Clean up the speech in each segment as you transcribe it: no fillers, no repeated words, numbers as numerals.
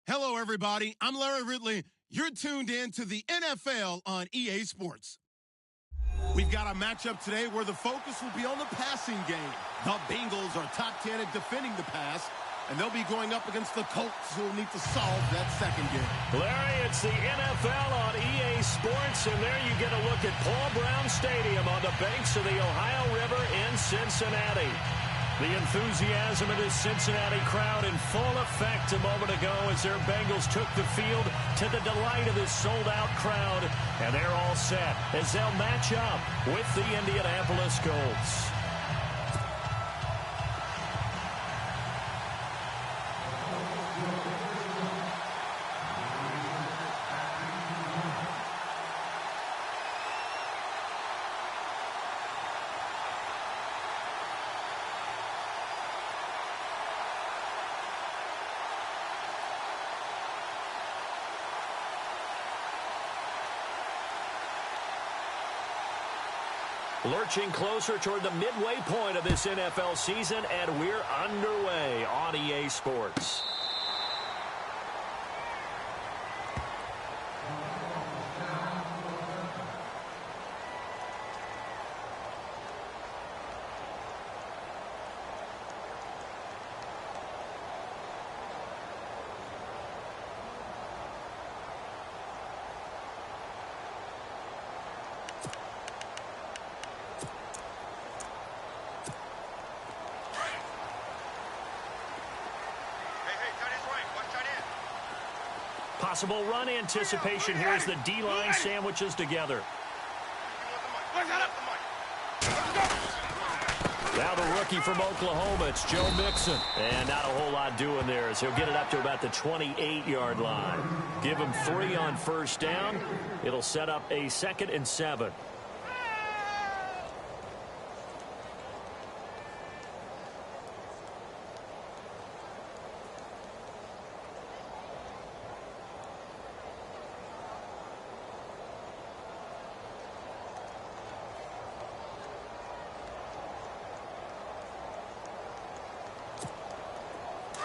Hello, everybody. I'm Larry Ridley. You're tuned in to the NFL on EA Sports. We've got a matchup today where the focus will be on the passing game. The Bengals are top 10 at defending the pass, and they'll be going up against the Colts, who will need to solve that second game. Larry, it's the NFL on EA Sports, and there you get a look at Paul Brown Stadium on the banks of the Ohio River in Cincinnati. The enthusiasm of this Cincinnati crowd in full effect a moment ago as their Bengals took the field to the delight of this sold-out crowd. And they're all set as they'll match up with the Indianapolis Colts. Lurching closer toward the midway point of this NFL season, and we're underway on EA Sports. Possible run anticipation here as the D-line sandwiches together. Now the rookie from Oklahoma, it's Joe Mixon. And not a whole lot doing there as he'll get it up to about the 28-yard line. Give him 3 on first down. It'll set up a 2nd and 7.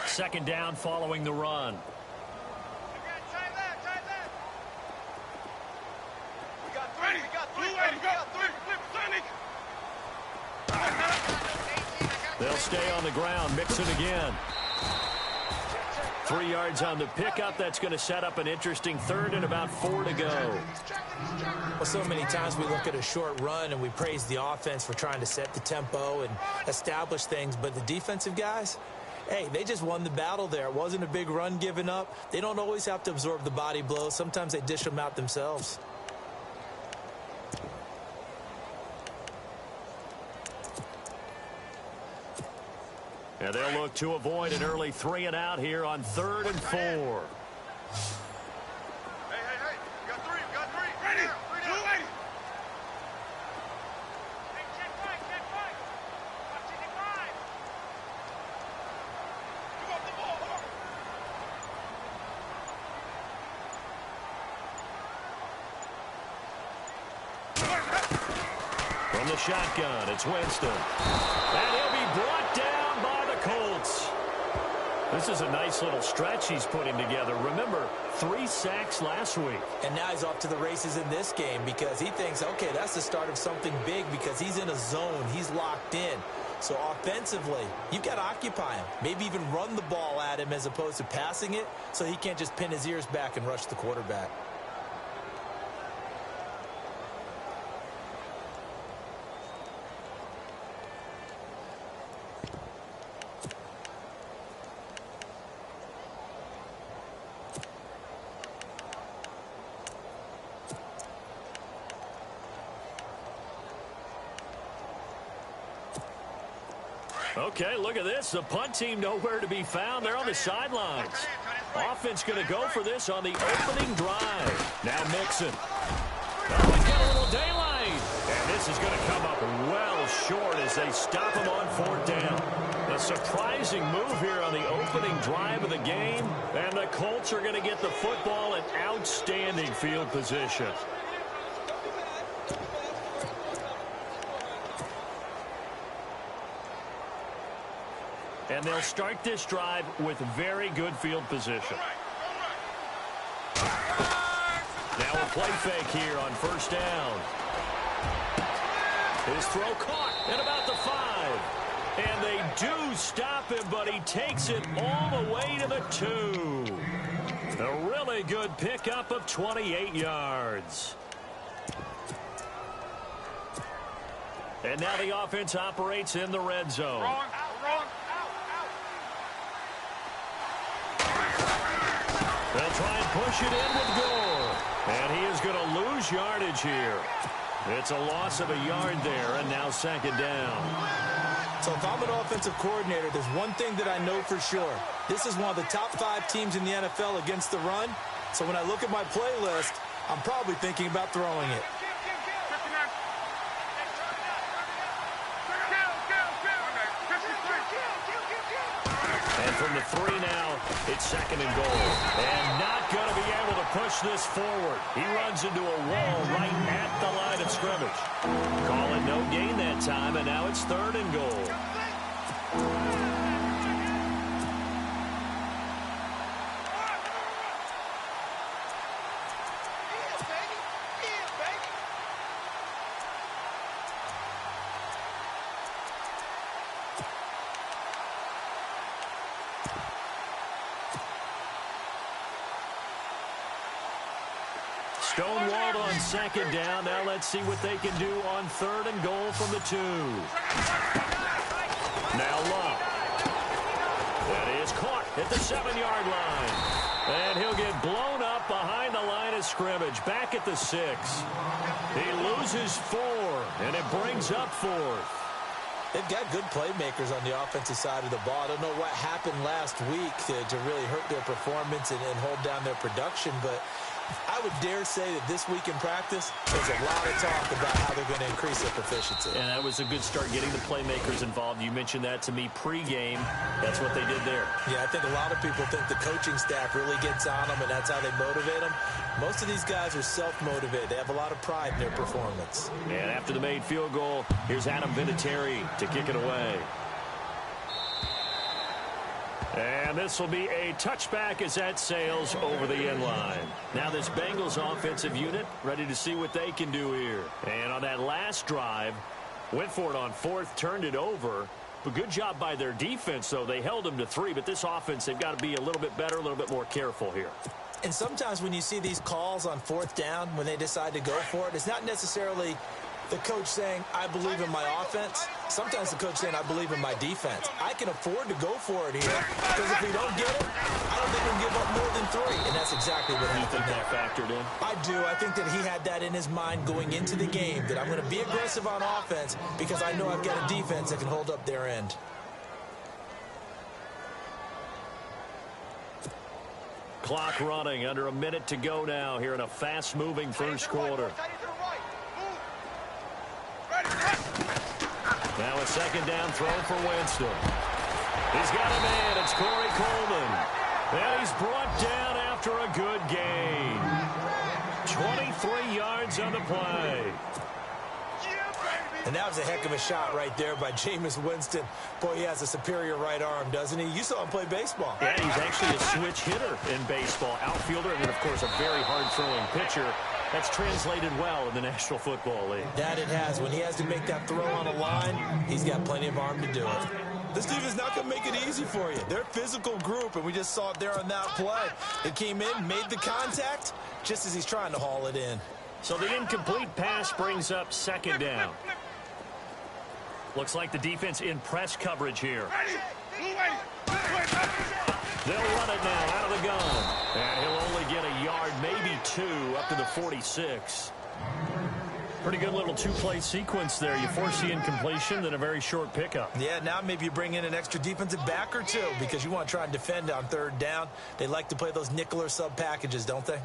Second down following the run. They'll stay on the ground. Mixon again. 3 yards on the pickup. That's going to set up an interesting 3rd and about 4 to go. Well, so many times we look at a short run and we praise the offense for trying to set the tempo and establish things, but the defensive guys, hey, they just won the battle there. It wasn't a big run given up. They don't always have to absorb the body blows. Sometimes they dish them out themselves. And they'll look to avoid an early 3 and out here on 3rd and 4. From the shotgun, it's Winston. And he'll be brought down by the Colts. This is a nice little stretch he's putting together. Remember, 3 sacks last week. And now he's off to the races in this game because he thinks, okay, that's the start of something big because he's in a zone. He's locked in. So offensively, you've got to occupy him. Maybe even run the ball at him as opposed to passing it so he can't just pin his ears back and rush the quarterback. Okay, look at this. The punt team nowhere to be found. They're on the sidelines. Offense going to go for this on the opening drive. Now Mixon. Oh, he's got a little daylight. And this is going to come up well short as they stop him on 4th down. A surprising move here on the opening drive of the game. And the Colts are going to get the football in outstanding field position. And they'll start this drive with very good field position. Now a play fake here on first down. His throw caught at about the 5. And they do stop him, but he takes it all the way to the 2. A really good pickup of 28 yards. And now the offense operates in the red zone. They'll try and push it in with Gore. And he is going to lose yardage here. It's a loss of a yard there, and now second down. So if I'm an offensive coordinator, there's one thing that I know for sure. This is one of the top 5 teams in the NFL against the run. So when I look at my playlist, I'm probably thinking about throwing it. And from the 3 now, it's second and goal. And not going to be able to push this forward. He runs into a wall right at the line of scrimmage. Call it no gain that time, and now it's third and goal. Stonewalled on second down. Now let's see what they can do on third and goal from the 2. Now Love. That is caught at the 7-yard line. And he'll get blown up behind the line of scrimmage. Back at the 6. He loses 4, and it brings up 4th. They've got good playmakers on the offensive side of the ball. I don't know what happened last week to really hurt their performance and hold down their production, but I would dare say that this week in practice, there's a lot of talk about how they're going to increase their proficiency. And that was a good start getting the playmakers involved. You mentioned that to me pregame. That's what they did there. Yeah, I think a lot of people think the coaching staff really gets on them, and that's how they motivate them. Most of these guys are self-motivated. They have a lot of pride in their performance. And after the made field goal, here's Adam Vinatieri to kick it away. And this will be a touchback as that sails over the end line. Now this Bengals offensive unit ready to see what they can do here. And on that last drive, went for it on 4th, turned it over. But good job by their defense, though. They held them to 3, but this offense, they've got to be a little bit better, a little bit more careful here. And sometimes when you see these calls on 4th down, when they decide to go for it, it's not necessarily the coach saying, I believe in my offense. Sometimes the coach saying, I believe in my defense. I can afford to go for it here because if we don't get it, I don't think we'll give up more than 3. And that's exactly what happened. You think that factored in? I do. I think that he had that in his mind going into the game, that I'm going to be aggressive on offense because I know I've got a defense that can hold up their end. Clock running, under a minute to go now here in a fast-moving first quarter. Now a second down throw for Winston. He's got a man. It's Corey Coleman. And he's brought down after a good gain. 23 yards on the play. And that was a heck of a shot right there by Jameis Winston. Boy, he has a superior right arm, doesn't he? You saw him play baseball. Yeah, he's actually a switch hitter in baseball. Outfielder and, of course, a very hard-throwing pitcher. That's translated well in the National Football League. That it has. When he has to make that throw on a line, he's got plenty of arm to do it. This team is not going to make it easy for you. They're a physical group, and we just saw it there on that play. They came in, made the contact, just as he's trying to haul it in. So the incomplete pass brings up second down. Looks like the defense in press coverage here. They'll run it now out of the gun. And he'll only get a yard, maybe 2, up to the 46. Pretty good little 2-play sequence there. You force the incompletion, then a very short pickup. Yeah, now maybe you bring in an extra defensive back or 2 because you want to try and defend on 3rd down. They like to play those nickel or sub packages, don't they?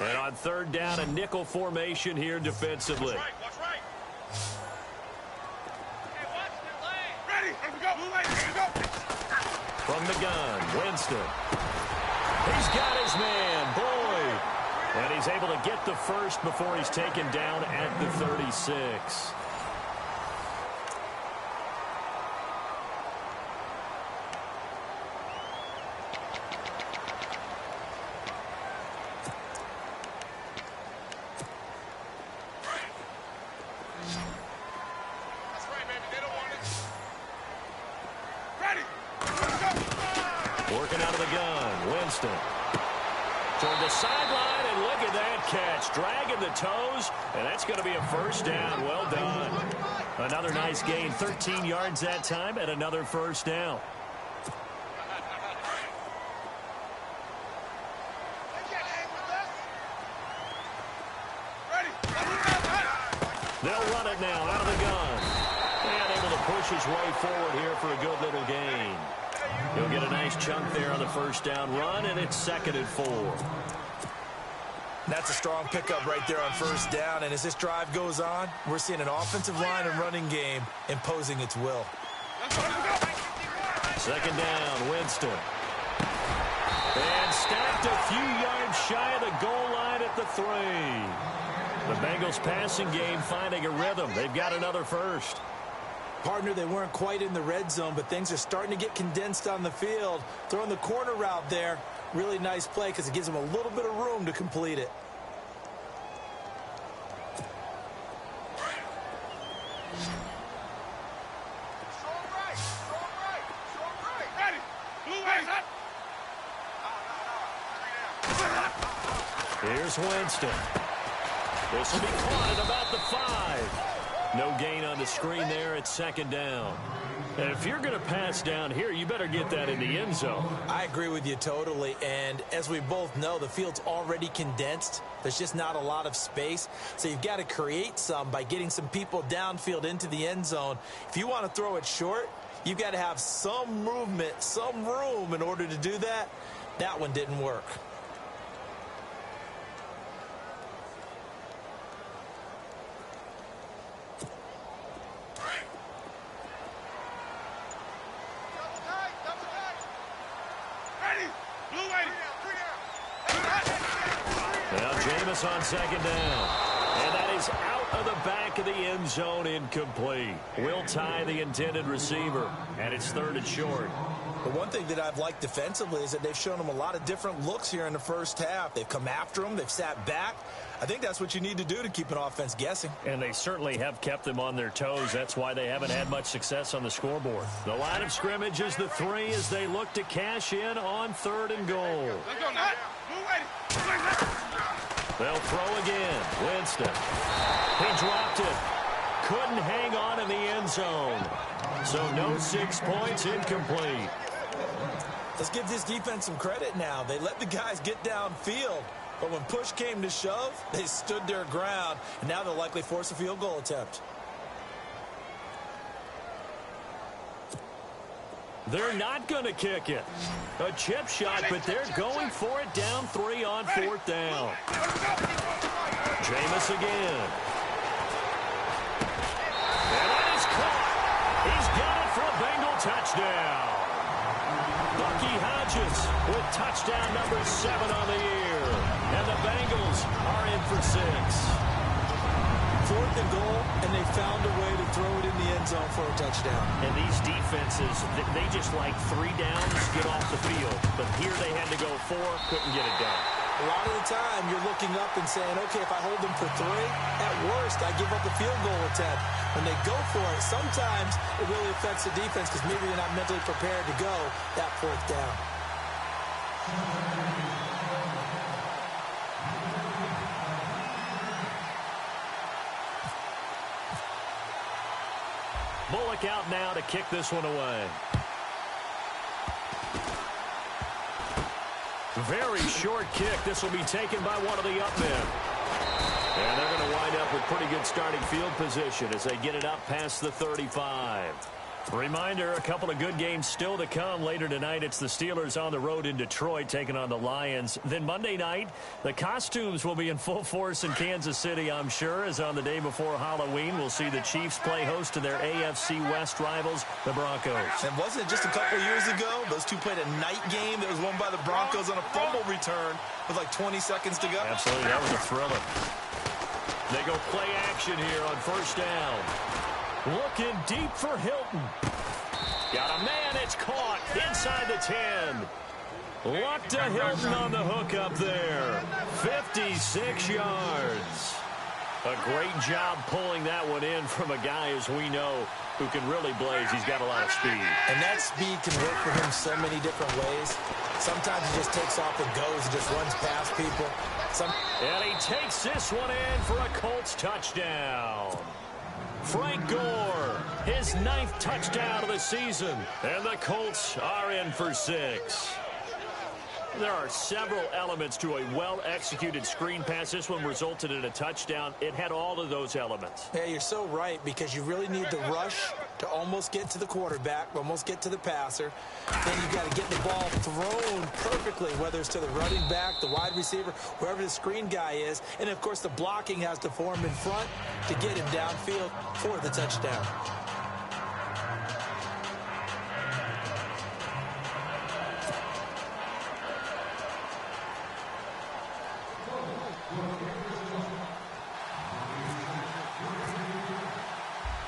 And on 3rd down, a nickel formation here defensively. Watch right. Hey, watch the lane. Ready. Here we go. Here we go. From the gun, Winston. He's got his man, Boyd. And he's able to get the first before he's taken down at the 36. Winston. Toward the sideline, and look at that catch. Dragging the toes, and that's going to be a first down. Well done. Another nice gain, 13 yards that time, and another first down. They'll run it now out of the gun. And able to push his way forward here for a good little gain. He'll get a nice chunk there on the first down run, and it's 2nd and 4. That's a strong pickup right there on first down, and as this drive goes on, we're seeing an offensive line and running game imposing its will. 2nd down, Winston. And stacked a few yards shy of the goal line at the 3. The Bengals passing game finding a rhythm. They've got another first. Partner, they weren't quite in the red zone, but things are starting to get condensed on the field. Throwing the corner route there, really nice play because it gives them a little bit of room to complete it. Here's Winston. This will be caught at about the 5. No gain on the screen there at 2nd down. And if you're going to pass down here, you better get that in the end zone. I agree with you totally. And as we both know, the field's already condensed. There's just not a lot of space. So you've got to create some by getting some people downfield into the end zone. If you want to throw it short, you've got to have some movement, some room in order to do that. That one didn't work. On 2nd down. And that is out of the back of the end zone, incomplete. Will tie the intended receiver. And it's 3rd and short. The one thing that I've liked defensively is that they've shown them a lot of different looks here in the first half. They've come after them. They've sat back. I think that's what you need to do to keep an offense guessing. And they certainly have kept them on their toes. That's why they haven't had much success on the scoreboard. The line of scrimmage is the 3 as they look to cash in on 3rd and goal. Let's go now. They'll throw again. Winston. He dropped it. Couldn't hang on in the end zone. So no 6 points, incomplete. Let's give this defense some credit now. They let the guys get downfield. But when push came to shove, they stood their ground. And now they'll likely force a field goal attempt. They're not going to kick it. A chip shot, but they're going for it down 3 on 4th down. Jameis again. And that is caught. He's got it for a Bengal touchdown. Bucky Hodges with touchdown number 7 on the year. And the Bengals are in for 6. 4th and goal, and they found a way to throw it in the end zone for a touchdown. And these defenses, they just like 3 downs, get off the field. But here they had to go 4, couldn't get it done. A lot of the time, you're looking up and saying, okay, if I hold them for 3, at worst, I give up a field goal attempt. When they go for it, sometimes it really affects the defense because maybe they're not mentally prepared to go that 4th down. Bullock out now to kick this one away. Very short kick. This will be taken by one of the up men. And they're going to wind up with pretty good starting field position as they get it up past the 35. Reminder, a couple of good games still to come. Later tonight, it's the Steelers on the road in Detroit taking on the Lions. Then Monday night, the costumes will be in full force in Kansas City, I'm sure, as on the day before Halloween, we'll see the Chiefs play host to their AFC West rivals, the Broncos. And wasn't it just a couple years ago, those two played a night game that was won by the Broncos on a fumble return with like 20 seconds to go? Absolutely, that was a thriller. They go play action here on 1st down. Looking deep for Hilton. Got a man, it's caught inside the 10. Luck to Hilton on the hook up there. 56 yards. A great job pulling that one in from a guy, as we know, who can really blaze. He's got a lot of speed. And that speed can work for him so many different ways. Sometimes he just takes off and goes and just runs past people. And he takes this one in for a Colts touchdown. Frank Gore, his 9th touchdown of the season. And the Colts are in for 6. There are several elements to a well-executed screen pass. This one resulted in a touchdown. It had all of those elements. Yeah, you're so right, because you really need the rush to almost get to the quarterback, almost get to the passer. Then you got to get the ball thrown perfectly, whether it's to the running back, the wide receiver, wherever the screen guy is. And, of course, the blocking has to form in front to get him downfield for the touchdown.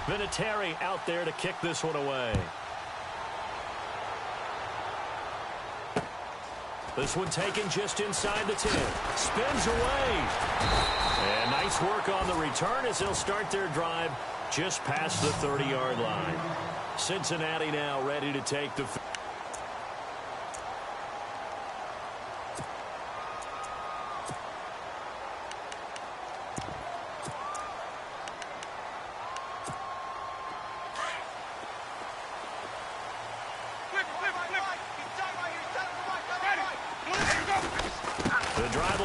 Vinatieri out there to kick this one away. This one taken just inside the 10. Spins away. And nice work on the return as they'll start their drive just past the 30-yard line. Cincinnati now ready to take the...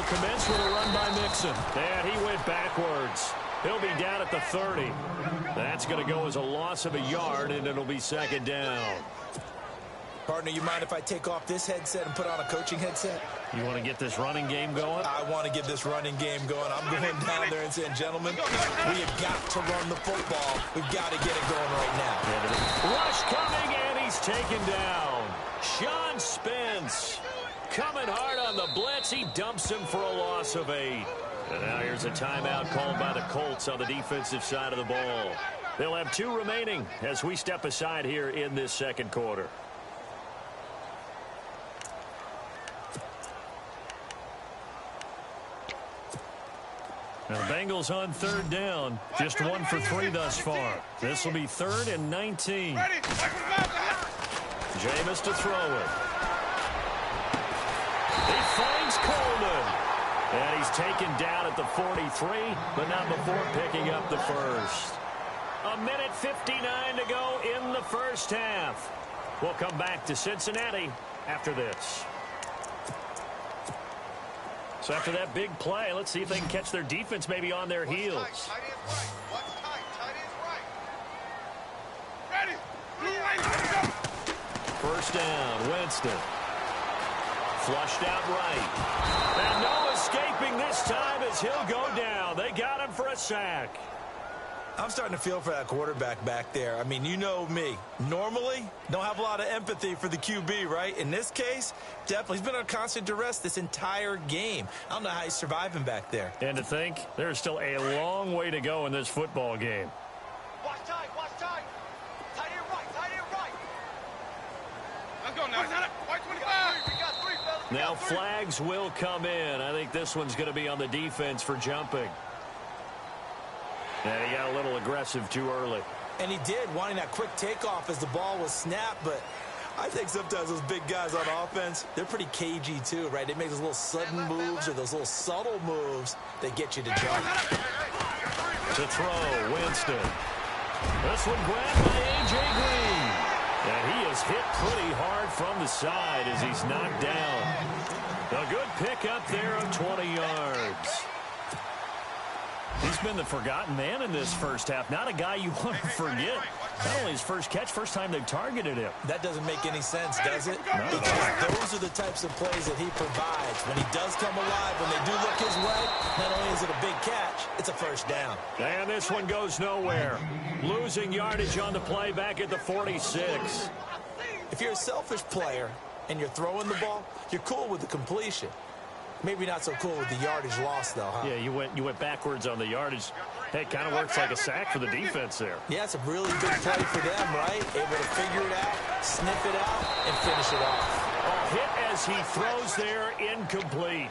Commence with a run by Mixon. And he went backwards. He'll be down at the 30. That's going to go as a loss of a yard, and it'll be 2nd down. Partner, you mind if I take off this headset and put on a coaching headset? You want to get this running game going? I want to get this running game going. I'm going down there and saying, gentlemen, we have got to run the football. We've got to get it going right now. Rush coming, and he's taken down. Sean Spence. Coming hard on the blitz. He dumps him for a loss of 8. And now here's a timeout called by the Colts on the defensive side of the ball. They'll have 2 remaining as we step aside here in this 2nd quarter. Now the Bengals on 3rd down. Just 1 for 3 thus far. This will be 3rd and 19. Jameis to throw it. He finds Coleman. And he's taken down at the 43, but not before picking up the first. 1:59 to go in the first half. We'll come back to Cincinnati after this. So after that big play, let's see if they can catch their defense maybe on their heels. Tight end right. What's tight? Tight end right. Ready. Blue line. Go. First down, Winston. Flushed out right. And no escaping this time as he'll go down. They got him for a sack. I'm starting to feel for that quarterback back there. I mean, you know me. Normally, don't have a lot of empathy for the QB, right? In this case, definitely. He's been on constant duress this entire game. I don't know how he's surviving back there. And to think, there's still a long way to go in this football game. Watch tight. Watch tight. Tight end right. Tight end right. Let's go now. White 25. We got 3, fellas. Now flags will come in. I think this one's going to be on the defense for jumping. And he got a little aggressive too early. And he did, wanting that quick takeoff as the ball was snapped. But I think sometimes those big guys on offense, they're pretty cagey too, right? They make those little sudden moves or those little subtle moves that get you to jump. To throw, Winston. This one grabbed by A.J. Green. And he is hit pretty hard from the side as he's knocked down. A good pickup there of 20 yards. He's been the forgotten man in this first half. Not a guy you want to forget. Not only his first catch, first time they've targeted him. That doesn't make any sense, does it? Because those are the types of plays that he provides. When he does come alive, when they do look his way, not only is it a big catch, it's a first down. And this one goes nowhere. Losing yardage on the play back at the 46. If you're a selfish player and you're throwing the ball, you're cool with the completion. Maybe not so cool with the yardage loss, though, huh? Yeah, you went backwards on the yardage. Hey, it kind of works like a sack for the defense there. Yeah, it's a really big play for them, right? Able to figure it out, sniff it out, and finish it off. A hit as he throws there, incomplete.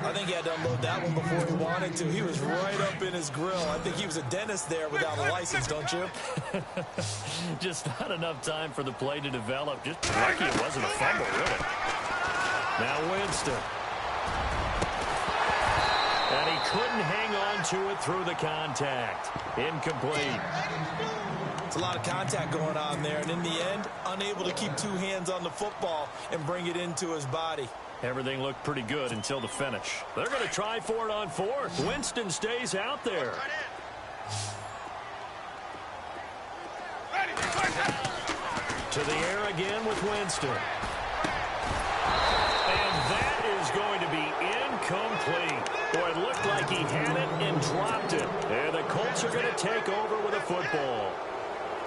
I think he had to unload that one before he wanted to. He was right up in his grill. I think he was a dentist there without a license, don't you? Just not enough time for the play to develop. Just lucky it wasn't a fumble, really. Now Winston. And he couldn't hang on to it through the contact. Incomplete. It's a lot of contact going on there, and in the end, unable to keep two hands on the football and bring it into his body. Everything looked pretty good until the finish. They're going to try for it on fourth. Winston stays out there. To the air again with Winston. And that is going to be incomplete. Boy, it looked like he had it and dropped it. And the Colts are going to take over with a football.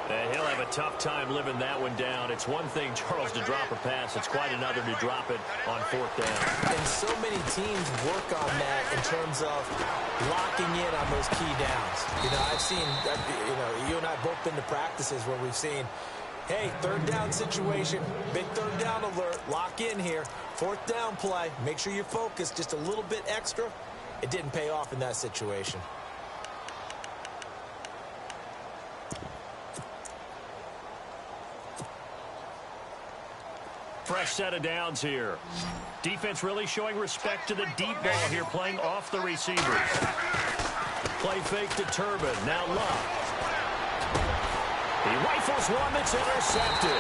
And he'll have a tough time living that one down. It's one thing, Charles, to drop a pass. It's quite another to drop it on fourth down. And so many teams work on that in terms of locking in on those key downs. You know, I've seen, you and I have both been to practices where we've seen, hey, third down situation, big third down alert, lock in here. Fourth down play, make sure you're focused just a little bit extra. It didn't pay off in that situation. Fresh set of downs here. Defense really showing respect to the deep ball here, playing off the receivers. Play fake to Turbin. Now Love. He rifles one that's intercepted.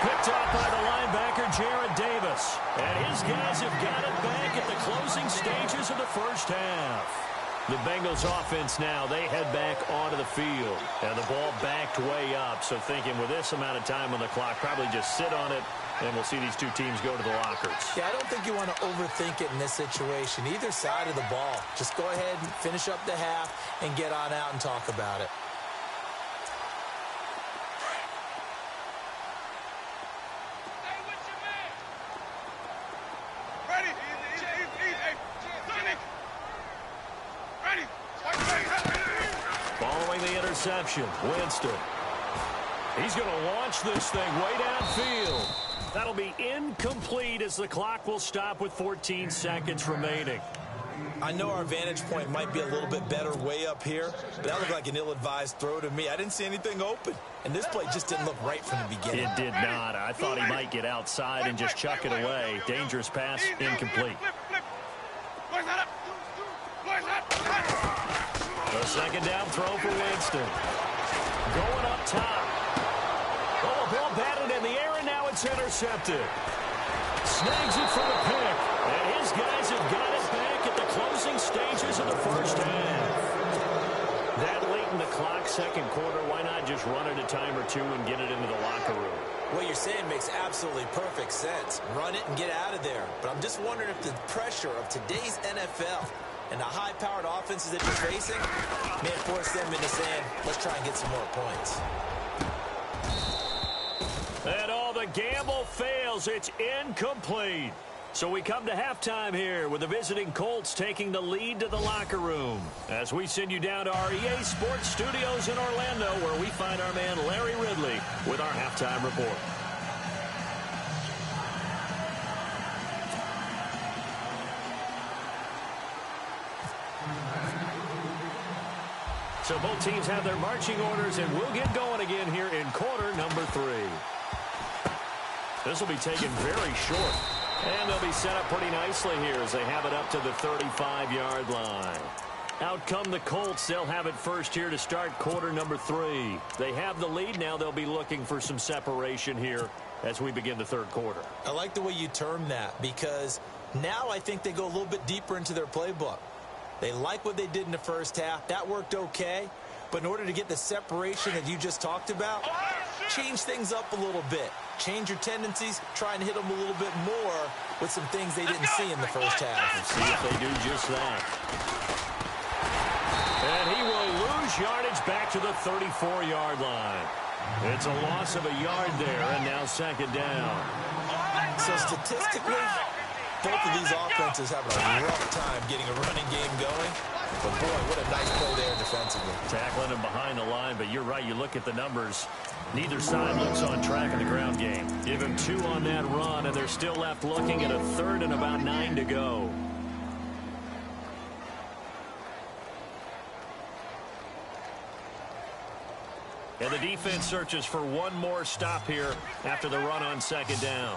Picked off by the linebacker, Jared Davis. And his guys have got it back at the closing stages of the first half. The Bengals offense now, they head back onto the field. And the ball backed way up. So thinking with this amount of time on the clock, probably just sit on it. And we'll see these two teams go to the lockers. Yeah, I don't think you want to overthink it in this situation. Either side of the ball. Just go ahead and finish up the half and get on out and talk about it. Following the interception, Winston. He's going to launch this thing way downfield. That'll be incomplete as the clock will stop with 14 seconds remaining. I know our vantage point might be a little bit better way up here, but that looked like an ill-advised throw to me. I didn't see anything open, and this play just didn't look right from the beginning. It did not. I thought he might get outside and just chuck it away. Dangerous pass, incomplete. The second down throw for Winston. Going up top. Oh, the ball batted in the air, and now it's intercepted. Snags it for the pick. And his guys have got it back at the closing stages of the first half. That late in the clock, second quarter, why not just run it a time or two and get it into the locker room? What you're saying makes absolutely perfect sense. Run it and get out of there. But I'm just wondering if the pressure of today's NFL and the high-powered offenses that you're facing may force them into saying, let's try and get some more points. And all the gamble fails. It's incomplete. So we come to halftime here with the visiting Colts taking the lead to the locker room as we send you down to our EA Sports Studios in Orlando, where we find our man Larry Ridley with our halftime report. So both teams have their marching orders, and we'll get going again here in quarter number 3. This will be taken very short. And they'll be set up pretty nicely here as they have it up to the 35-yard line. Out come the Colts. They'll have it first here to start quarter number 3. They have the lead. Now they'll be looking for some separation here as we begin the third quarter. I like the way you term that, because now I think they go a little bit deeper into their playbook. They like what they did in the first half. That worked okay. But in order to get the separation that you just talked about, change things up a little bit. Change your tendencies, try and hit them a little bit more with some things they didn't see in the first half. Let's see if they do just that. And he will lose yardage back to the 34-yard line. It's a loss of a yard there, and now second down. So statistically, Both of these offenses having a rough time getting a running game going. But, boy, what a nice play there defensively. Tackling him behind the line, but you're right. You look at the numbers. Neither side looks on track in the ground game. Give him 2 on that run, and they're still left looking at a third and about 9 to go. And the defense searches for one more stop here after the run on second down.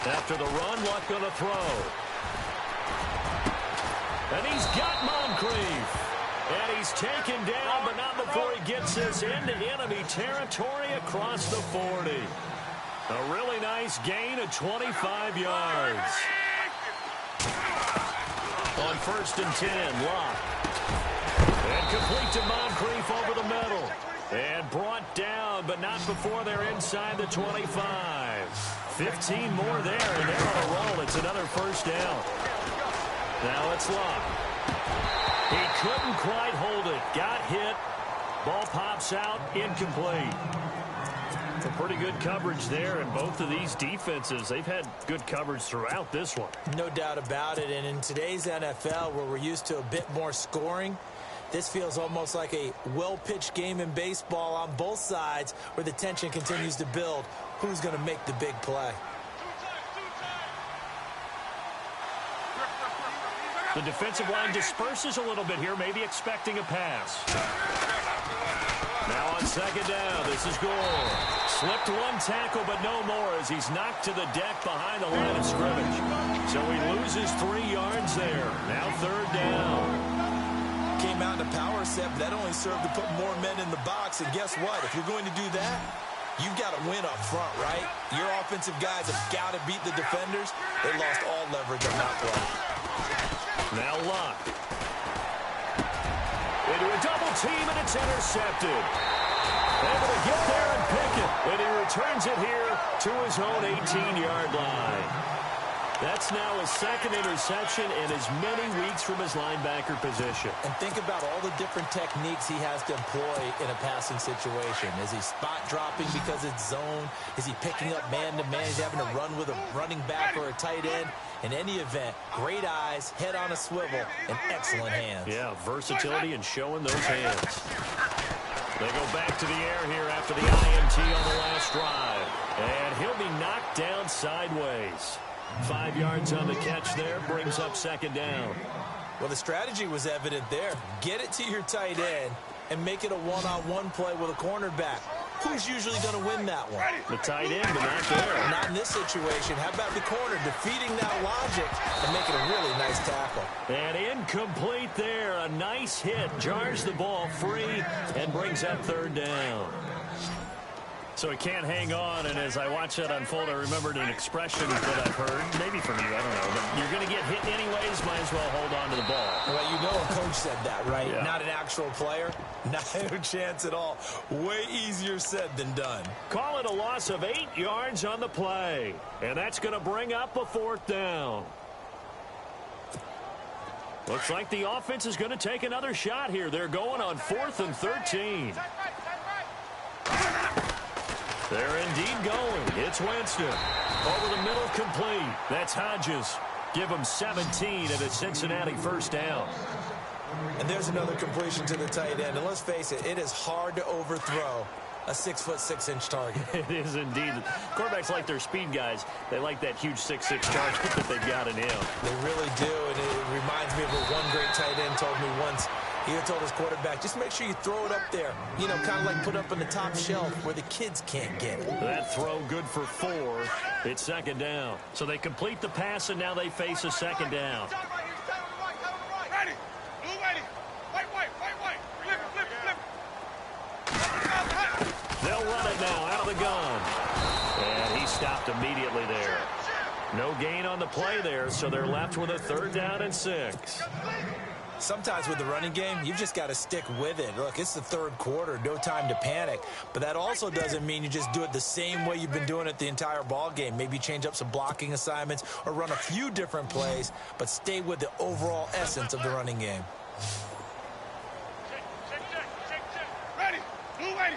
After the run, Luck going to throw. And he's got Moncrief. And he's taken down, but not before he gets this into enemy territory across the 40. A really nice gain of 25 yards. On 1st and 10, Luck. And complete to Moncrief over the middle. And brought down, but not before they're inside the 25. 15 more there, and they're on a roll. It's another first down. Now it's Luck. He couldn't quite hold it. Got hit. Ball pops out. Incomplete. A pretty good coverage there, and both of these defenses, they've had good coverage throughout this one. No doubt about it, and in today's NFL, where we're used to a bit more scoring, this feels almost like a well-pitched game in baseball on both sides where the tension continues to build. Who's going to make the big play? The defensive line disperses a little bit here, maybe expecting a pass. Now on second down, this is Gore. Slipped one tackle, but no more as he's knocked to the deck behind the line of scrimmage. So he loses 3 yards there. Now third down. Came out in a power set, but that only served to put more men in the box. And guess what? If you're going to do that, you've got to win up front, right? Your offensive guys have got to beat the defenders. They lost all leverage on that play. Now Luck. Into a double team, and it's intercepted. Able to get there and pick it. And he returns it here to his own 18-yard line. That's now his second interception in as many weeks from his linebacker position. And think about all the different techniques he has to employ in a passing situation. Is he spot dropping because it's zone? Is he picking up man-to-man? He's having to run with a running back or a tight end. In any event, great eyes, head on a swivel, and excellent hands. Yeah, versatility and showing those hands. They go back to the air here after the INT on the last drive. And he'll be knocked down sideways. 5 yards on the catch there, brings up second down. Well, the strategy was evident there. Get it to your tight end and make it a one-on-one play with a cornerback. Who's usually going to win that one? The tight end, but not there. Not in this situation. How about the corner defeating that logic and making a really nice tackle? And incomplete there. A nice hit. Jars the ball free and brings up third down. So he can't hang on, and as I watch that unfold, I remembered an expression that I've heard, maybe from you, I don't know, but you're going to get hit anyways, might as well hold on to the ball. Well, you know a coach said that, right? Yeah. Not an actual player. Not a chance at all. Way easier said than done. Call it a loss of 8 yards on the play, and that's going to bring up a fourth down. Looks like the offense is going to take another shot here. They're going on 4th and 13. They're indeed going. It's Winston. Over the middle, complete. That's Hodges. Give him 17 at a Cincinnati first down. And there's another completion to the tight end. And let's face it, it is hard to overthrow a 6'6" target. It is indeed. Quarterbacks like their speed guys. They like that huge 6'6" target that they've got in him. They really do. And it reminds me of what one great tight end told me once. He told his quarterback, just make sure you throw it up there. You know, kind of like put up on the top shelf where the kids can't get it. That throw good for 4. It's second down. So they complete the pass, and now they face a second down. Ready. Blue ready. White. Flip. They'll run it now out of the gun. And he stopped immediately there. No gain on the play there, so they're left with a 3rd down and 6. Sometimes with the running game, you've just got to stick with it. Look, it's the 3rd quarter, no time to panic. But that also doesn't mean you just do it the same way you've been doing it the entire ball game. Maybe change up some blocking assignments or run a few different plays, but stay with the overall essence of the running game. Check. Ready. Blue ready.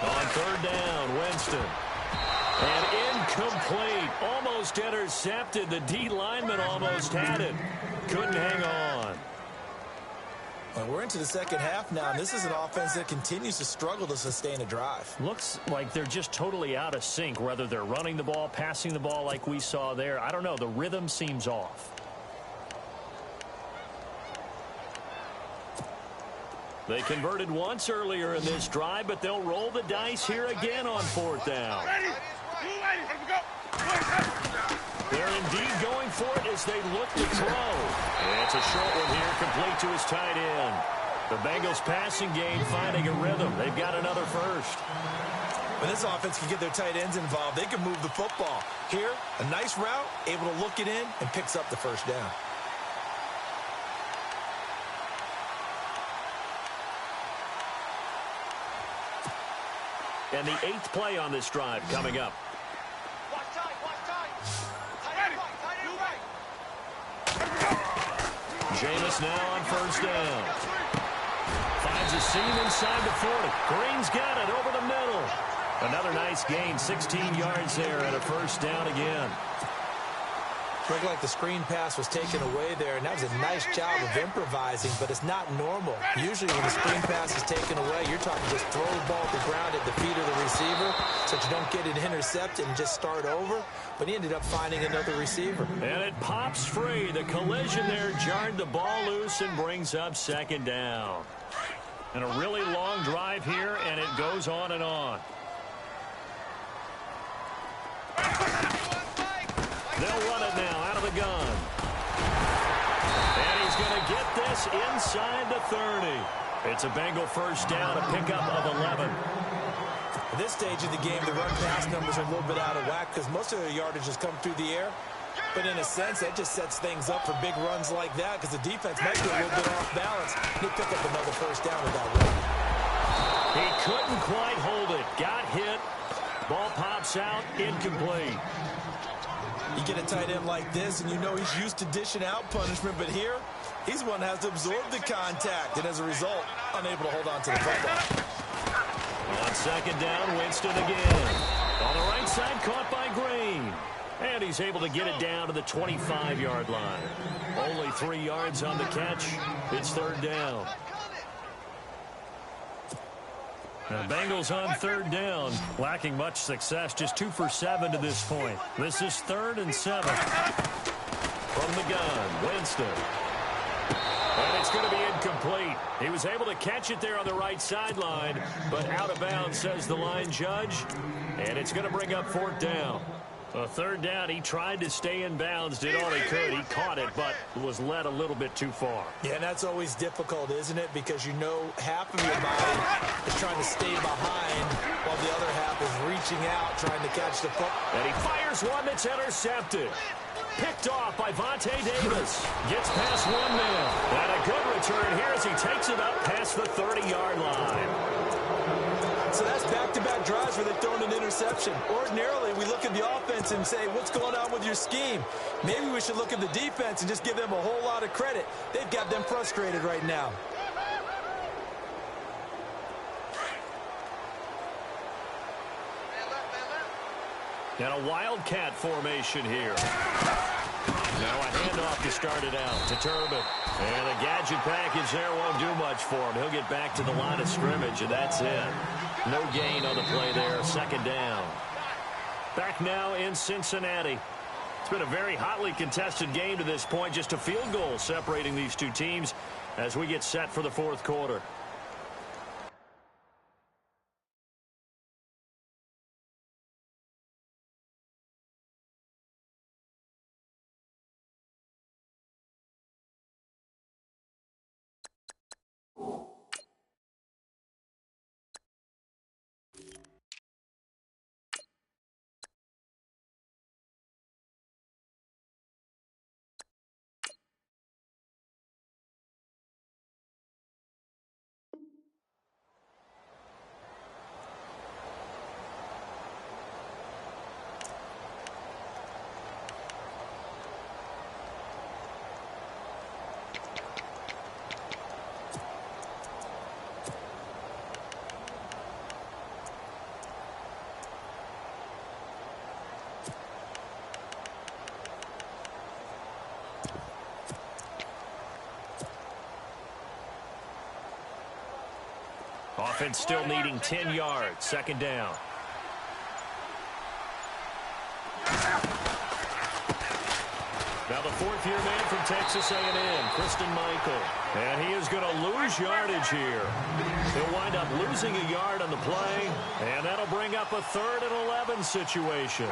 On 3rd down, Winston. And incomplete. Almost intercepted. The D lineman almost had it. Couldn't hang on. Well, we're into the second half now, and this is an offense that continues to struggle to sustain a drive. Looks like they're just totally out of sync, whether they're running the ball, passing the ball like we saw there. I don't know. The rhythm seems off. They converted once earlier in this drive, but they'll roll the dice here again on fourth down. They're indeed going for it as they look to throw. It's a short one here, complete to his tight end. The Bengals passing game finding a rhythm. They've got another first. When this offense can get their tight ends involved, they can move the football. Here, a nice route, able to look it in, and picks up the first down. And the 8th play on this drive coming up. Watch time, watch time. Tight end right. Jameis now on first down. Finds a seam inside the 40. Green's got it over the middle. Another nice gain, 16 yards there and a first down again. Looked like the screen pass was taken away there, and that was a nice job of improvising, but it's not normal. Usually when the screen pass is taken away, you're talking just throw the ball at the ground at the feet of the receiver so that you don't get it intercepted and just start over. But he ended up finding another receiver. And it pops free. The collision there jarred the ball loose and brings up second down. And a really long drive here, and it goes on and on. They'll run it now out of the gun. And he's going to get this inside the 30. It's a Bengal first down, a pickup of 11. At this stage of the game, the run-pass numbers are a little bit out of whack because most of their yardage has come through the air. But in a sense, that just sets things up for big runs like that because the defense might be a little bit off balance. He'll pick up another first down with that run. He couldn't quite hold it. Got hit. Ball pops out. Incomplete. You get a tight end like this, and you know he's used to dishing out punishment, but here, he's one that has to absorb the contact, and as a result, unable to hold on to the football. On second down, Winston again. On the right side, caught by Green. And he's able to get it down to the 25-yard line. Only 3 yards on the catch. It's third down. The Bengals on third down, lacking much success, just 2 for 7 to this point. This is 3rd and 7. From the gun, Winston. And it's going to be incomplete. He was able to catch it there on the right sideline, but out of bounds, says the line judge. And it's going to bring up fourth down. A third down, he tried to stay in bounds, did all he could. He caught it, but was led a little bit too far. Yeah, and that's always difficult, isn't it? Because you know half of your body is trying to stay behind while the other half is reaching out, trying to catch the football. And he fires one that's intercepted. Picked off by Vontae Davis. Gets past one man. And a good return here as he takes it up past the 30-yard line. So that's back-to-back drives where they've thrown an interception. Ordinarily, we look at the offense and say, what's going on with your scheme? Maybe we should look at the defense and just give them a whole lot of credit. They've got them frustrated right now. And a wildcat formation here. Now a handoff to start it out to Turbin. And a gadget package there won't do much for him. He'll get back to the line of scrimmage, and that's it. No gain on the play there. Second down. Back now in Cincinnati. It's been a very hotly contested game to this point. Just a field goal separating these two teams as we get set for the fourth quarter. Offense still needing 10 yards. Second down. Now the fourth-year man from Texas A&M, Christian Michael. And he is going to lose yardage here. He'll wind up losing a yard on the play, and that'll bring up a 3rd and 11 situation.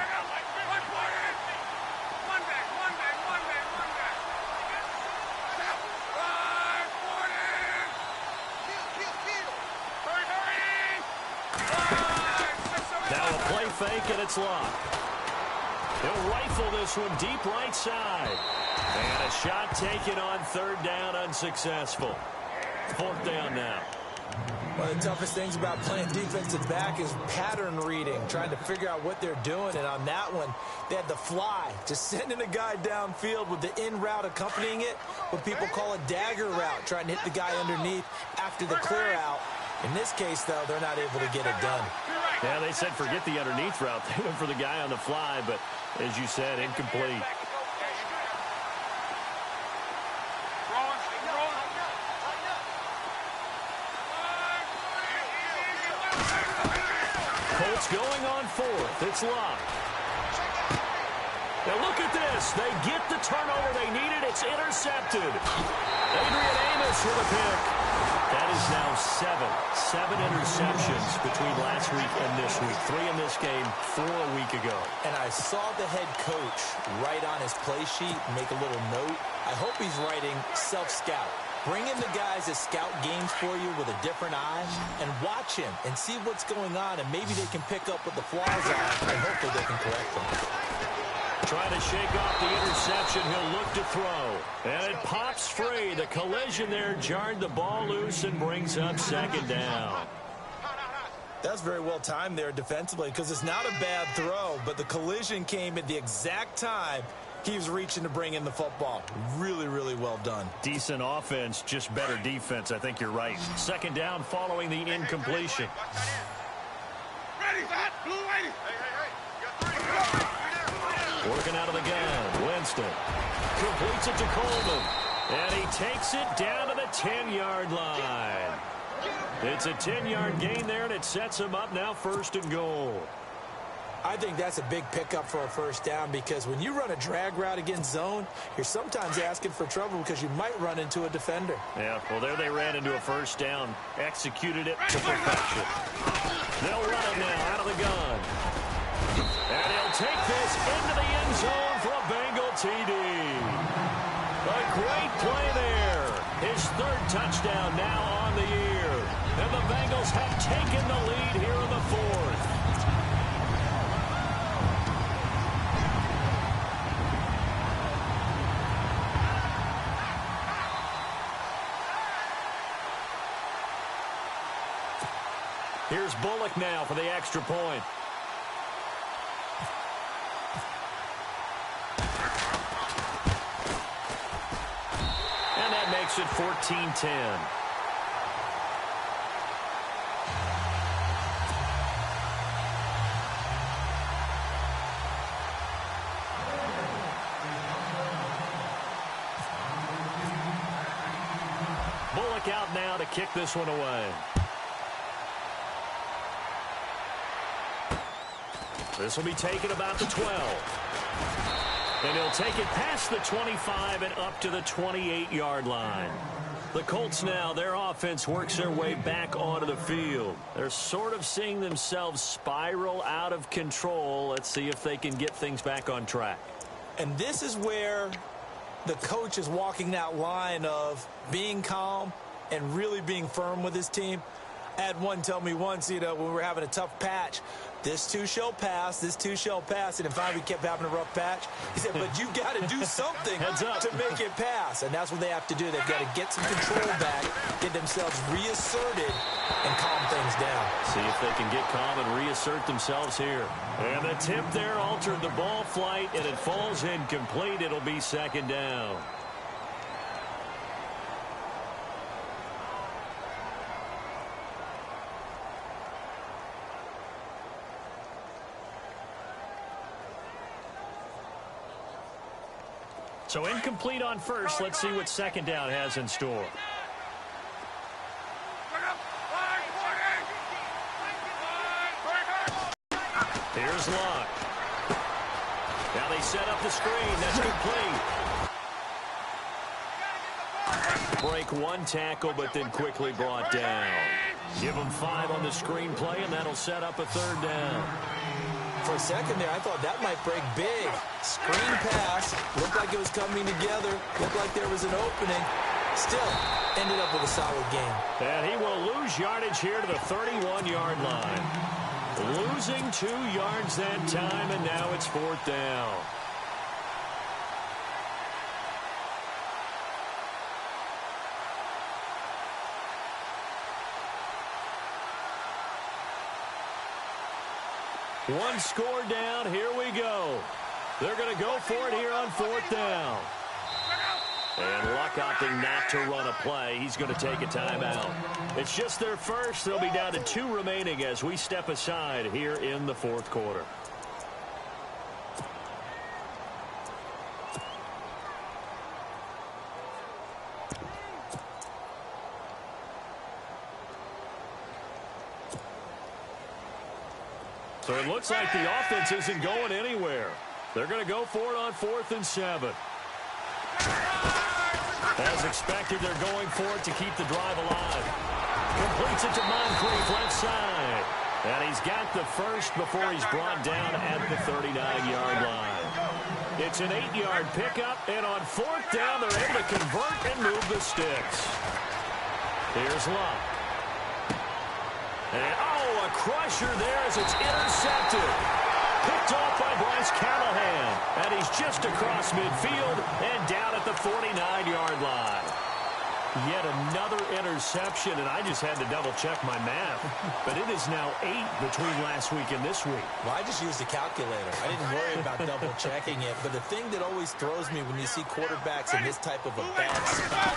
Now a play fake, and it's locked. He'll rifle this one deep right side. And a shot taken on 3rd down, unsuccessful. 4th down now. One of the toughest things about playing defensive back is pattern reading, trying to figure out what they're doing. And on that one, they had the fly, just sending a guy downfield with the in route accompanying it, what people call a dagger route, trying to hit the guy underneath after the clear out. In this case, though, they're not able to get it done. Yeah, they said forget the underneath route. They went for the guy on the fly, but as you said, incomplete. Colts going on 4th. It's locked. Now look at this. They get the turnover they needed. It's intercepted. Adrian Amos with a pick. That is now 7 interceptions between last week and this week. 3 in this game, 4 a week ago. And I saw the head coach write on his play sheet, make a little note. I hope he's writing self-scout. Bring in the guys that scout games for you with a different eye and watch him and see what's going on, and maybe they can pick up what the flaws are, and hopefully they can correct them. Trying to shake off the interception. He'll look to throw. And it pops free. The collision there jarred the ball loose and brings up 2nd down. That's very well timed there defensively because it's not a bad throw, but the collision came at the exact time he was reaching to bring in the football. Really, really well done. Decent offense, just better defense. I think you're right. 2nd down following the incompletion. Ready, that blue lady. Working out of the gun. Winston completes it to Coleman. And he takes it down to the 10-yard line. It's a 10-yard gain there, and it sets him up now 1st and goal. I think that's a big pickup for a 1st down because when you run a drag route against zone, you're sometimes asking for trouble because you might run into a defender. Yeah, well, there they ran into a 1st down, executed it to perfection. They'll run it now out of the gun. And he'll take this into the end zone for a Bengal TD. A great play there. His 3rd touchdown now on the year. And the Bengals have taken the lead here in the 4th. Here's Bullock now for the extra point. And that makes it 14-10. Bullock out now to kick this one away. This will be taken about the 12. And he'll take it past the 25 and up to the 28-yard line. The Colts now, their offense works their way back onto the field. They're sort of seeing themselves spiral out of control. Let's see if they can get things back on track. And this is where the coach is walking that line of being calm and really being firm with his team. I had one tell me once, when we were having a tough patch, this too shall pass, this too shall pass. And in fact, we kept having a rough patch. He said, but you've got to do something to make it pass. And that's what they have to do. They've got to get some control back, get themselves reasserted, and calm things down. See if they can get calm and reassert themselves here. And the tip there altered the ball flight, and it falls incomplete. It'll be 2nd down. So incomplete on first. Let's see what 2nd down has in store. Here's Luck. Now they set up the screen. That's complete. Break one tackle, but then quickly brought down. Give them 5 on the screen play, and that'll set up a 3rd down. For a second there, I thought that might break big. Screen pass. Looked like it was coming together. Looked like there was an opening. Still, ended up with a solid game. And he will lose yardage here to the 31-yard line. Losing 2 yards that time, and now it's 4th down. One score down. Here we go. They're going to go for it here on 4th down. And Luck opting not to run a play. He's going to take a timeout. It's just their first. They'll be down to 2 remaining as we step aside here in the 4th quarter. So it looks like the offense isn't going anywhere. They're going to go for it on 4th and 7. As expected, they're going for it to keep the drive alive. Completes it to Moncrief, left side. And he's got the first before he's brought down at the 39-yard line. It's an 8-yard pickup, and on 4th down, they're able to convert and move the sticks. Here's Luck. And, a crusher there as it's intercepted. Picked off by Bryce Callahan. And he's just across midfield and down at the 49-yard line. Yet another interception, and I just had to double-check my math. But it is now 8 between last week and this week. Well, I just used a calculator. I didn't worry about double-checking it. But the thing that always throws me when you see quarterbacks in this type of a bad spot,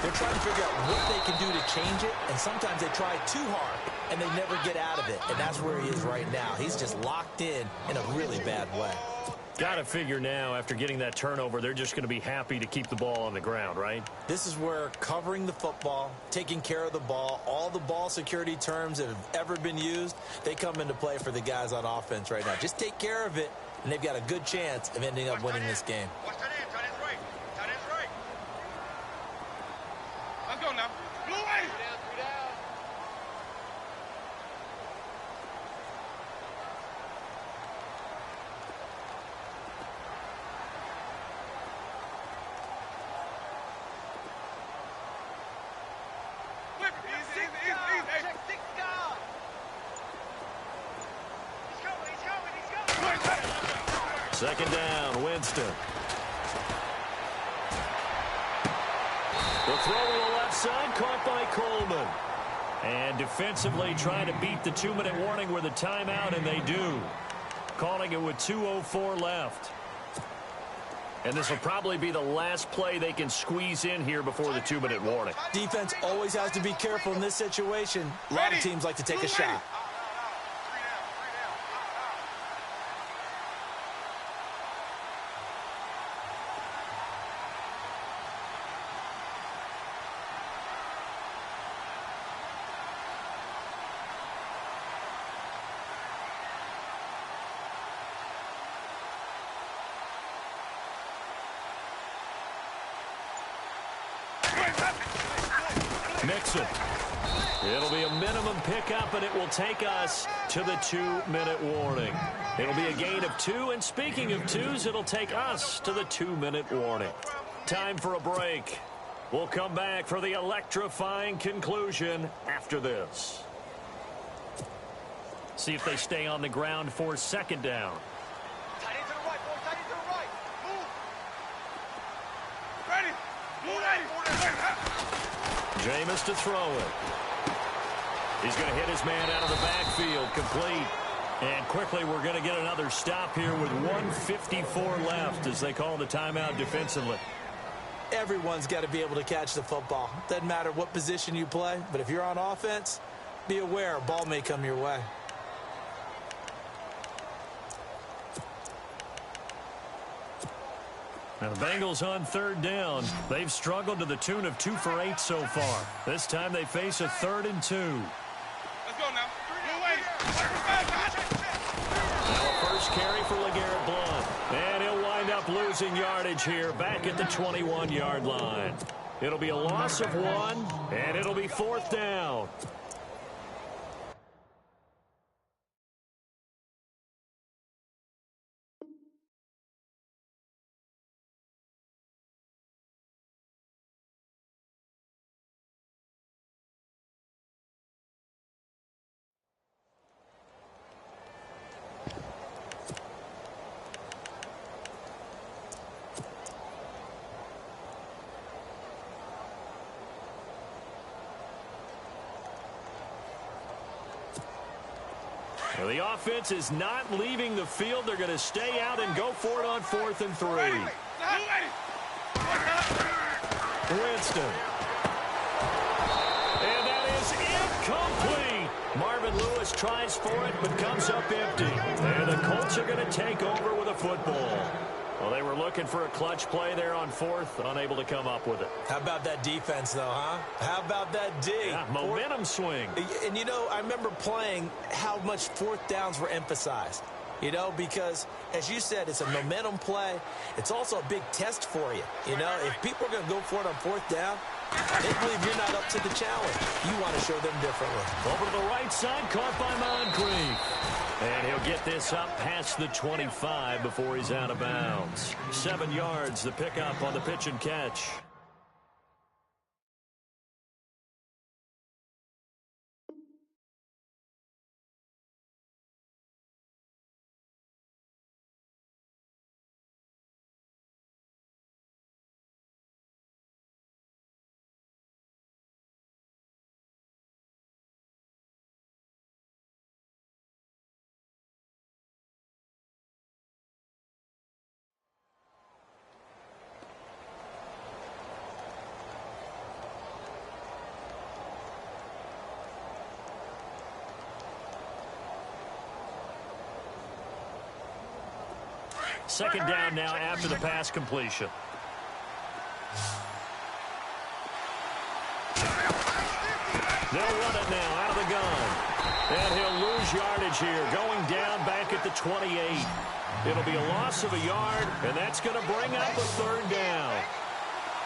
they're trying to figure out what they can do to change it, and sometimes they try too hard, and they never get out of it. And that's where he is right now. He's just locked in a really bad way. Got to figure now, after getting that turnover, they're just going to be happy to keep the ball on the ground, right? This is where covering the football, taking care of the ball, all the ball security terms that have ever been used, they come into play for the guys on offense right now. Just take care of it, and they've got a good chance of ending up winning this game. Watch tight end. Tight end's right. Tight end's right. Let's go now. Blue way. 3 down. Second down, Winston. The throw to the left side, caught by Coleman. And defensively trying to beat the 2-minute warning with a timeout, and they do. Calling it with 2:04 left. And this will probably be the last play they can squeeze in here before the 2-minute warning. Defense always has to be careful in this situation. A lot of teams like to take a shot. Mixon. It'll be a minimum pickup, and it will take us to the 2-minute warning. It'll be a gain of 2, and speaking of 2s, it'll take us to the 2-minute warning. Time for a break. We'll come back for the electrifying conclusion after this. See if they stay on the ground for 2nd down. Tight end to the right, boy. Tight end to the right. Move. Ready. Move ready. Jameis to throw it. He's going to hit his man out of the backfield, complete. And quickly we're going to get another stop here with 1:54 left as they call the timeout defensively. Everyone's got to be able to catch the football. Doesn't matter what position you play, but if you're on offense, be aware a ball may come your way. Now the Bengals on 3rd down. They've struggled to the tune of 2 for 8 so far. This time they face a 3rd and 2. Let's go now. for LeGarrette Blount. And he'll wind up losing yardage here back at the 21-yard line. It'll be a loss of 1, and it'll be 4th down. Well, the offense is not leaving the field. They're going to stay out and go for it on 4th and 3. Winston. And that is incomplete. Marvin Lewis tries for it, but comes up empty. And the Colts are going to take over with a football. Well, they were looking for a clutch play there on 4th, unable to come up with it. How about that defense, though, huh? How about that D? Yeah, momentum swing. And, you know, I remember playing how much 4th downs were emphasized. You know, because, as you said, it's a momentum play. It's also a big test for you. You know, if people are going to go for it on 4th down, they believe you're not up to the challenge. You want to show them differently. Over to the right side, caught by Moncrief. And he'll get this up past the 25 before he's out of bounds. 7 yards, the pickup on the pitch and catch. Second down now after the pass completion. They'll run it now out of the gun. And he'll lose yardage here, going down back at the 28. It'll be a loss of a yard, and that's going to bring up a 3rd down.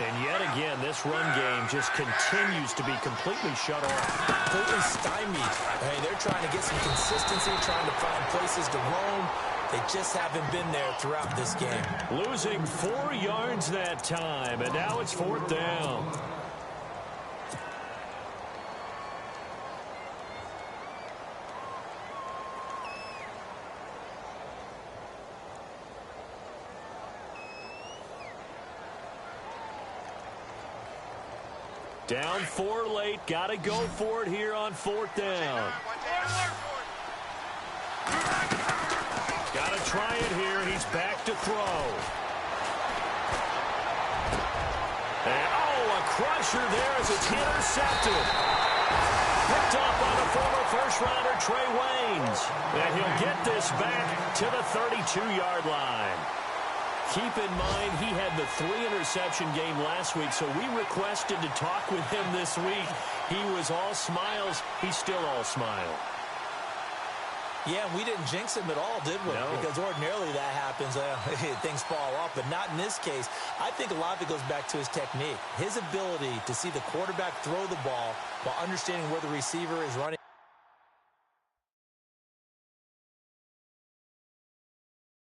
And yet again, this run game just continues to be completely shut off. Completely stymied. Hey, they're trying to get some consistency, trying to find places to roam. They just haven't been there throughout this game. Losing 4 yards that time, and now it's 4th down. Down 4 late. Got to go for it here on 4th down. Got to try it here, and he's back to throw. And, a crusher there as it's intercepted. Picked up by the former first-rounder Trey Waynes. And he'll get this back to the 32-yard line. Keep in mind, he had the 3-interception game last week, so we requested to talk with him this week. He was all smiles. He's still all smile. Yeah, we didn't jinx him at all, did we? No. Because ordinarily that happens. Things fall off, but not in this case. I think a lot of it goes back to his technique. His ability to see the quarterback throw the ball while understanding where the receiver is running.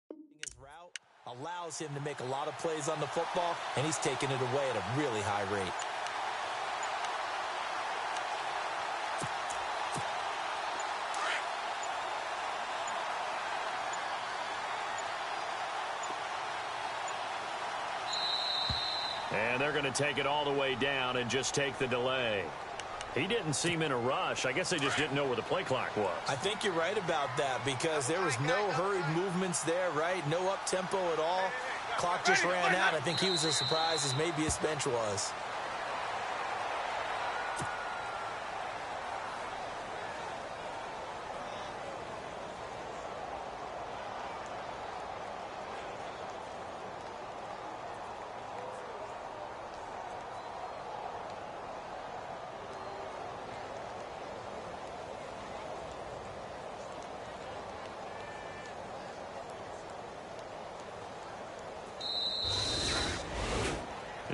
His route allows him to make a lot of plays on the football, and he's taking it away at a really high rate. And they're going to take it all the way down and just take the delay. He didn't seem in a rush. I guess they just didn't know where the play clock was. I think you're right about that because there was no hurried movements there, right? No up-tempo at all. Clock just ran out. I think he was as surprised as maybe his bench was.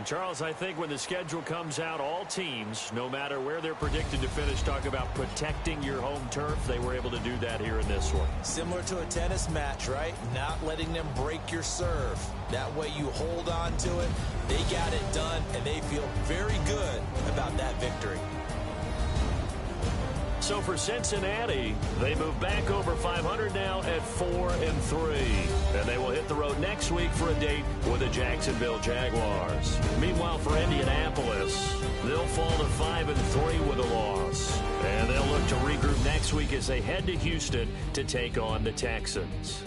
And Charles, I think when the schedule comes out, all teams, no matter where they're predicted to finish, talk about protecting your home turf. They were able to do that here in this one. Similar to a tennis match, right? Not letting them break your serve. That way you hold on to it. They got it done, and they feel very good about that victory. So for Cincinnati, they move back over 500 now at 4-3. And they will hit the road next week for a date with the Jacksonville Jaguars. Meanwhile, for Indianapolis, they'll fall to 5-3 with a loss. And they'll look to regroup next week as they head to Houston to take on the Texans.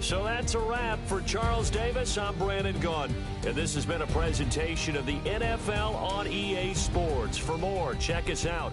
So that's a wrap. For Charles Davis, I'm Brandon Gunn. And this has been a presentation of the NFL on EA Sports. For more, check us out